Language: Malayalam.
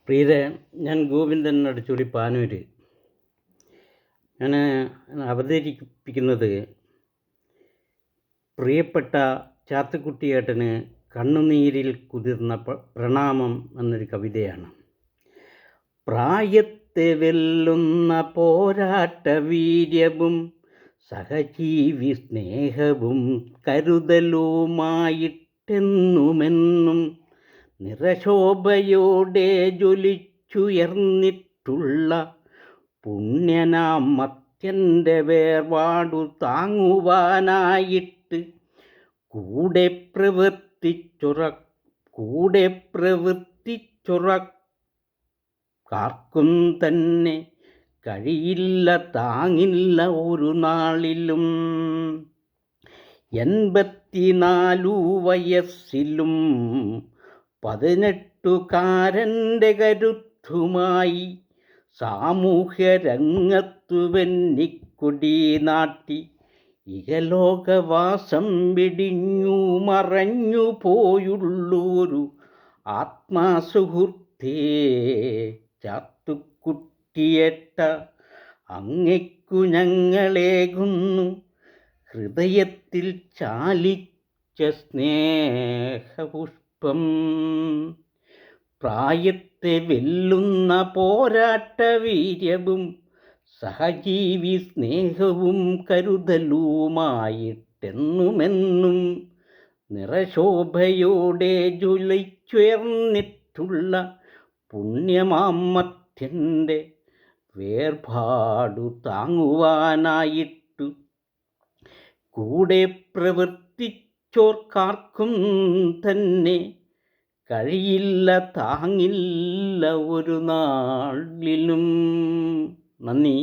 പ്രിയരെ, ഞാൻ ഗോവിന്ദൻ അടിച്ചുടി പാനൂര്. ഞാൻ അവതരിപ്പിക്കുന്നത് പ്രിയപ്പെട്ട ചാത്തുക്കുട്ടിയേട്ടന് കണ്ണുനീരിൽ കുതിർന്ന പ്രണാമം എന്നൊരു കവിതയാണ്. പ്രായത്തെ വെല്ലുന്ന പോരാട്ട വീര്യവും സഹജീവി സ്നേഹവും കരുതലുമായിട്ടെന്നുമെന്നും നിറശോഭയോടെ ജ്വലിച്ചുയർന്നിട്ടുള്ള പുണ്യനാം മർത്യൻ്റെ വേർപാടു താങ്ങുവാനായിട്ട് കൂടെ പ്രവർത്തിച്ചുറക്കാർക്കും തന്നെ കഴിയില്ല, താങ്ങില്ല ഒരു നാളിലും. 84 വയസ്സിലും 18കാരൻ്റെ കരുത്തുമായി സാമൂഹ്യരംഗത്തു വെന്നിക്കൊടി നാട്ടി ഇഹലോകവാസം വെടിഞ്ഞു മറഞ്ഞു പോയുള്ളൊരു ആത്മാസുഹൃത്തേ ചാത്തുക്കുട്ടിയേട്ട, അങ്ങയ്ക്കു ഞങ്ങളേകുന്നു ഹൃദയത്തിൽ ചാലിച്ച സ്നേഹപുഷ്പം. പ്രായത്തെ വെല്ലുന്ന പോരാട്ട വീര്യവും സഹജീവി സ്നേഹവും കരുതലുമായിട്ടെന്നുമെന്നും നിറശോഭയോടെ ജ്വലിച്ചുയർന്നിട്ടുള്ള പുണ്യമാം മർത്യൻ്റെ വേർപാടു താങ്ങുവാനായിട്ടു കൂടെ പ്രവർത്തിച്ചോർക്കാർക്കും തന്നെ കഴിയില്ല, താങ്ങില്ല ഒരു നാളിലും. നന്ദി.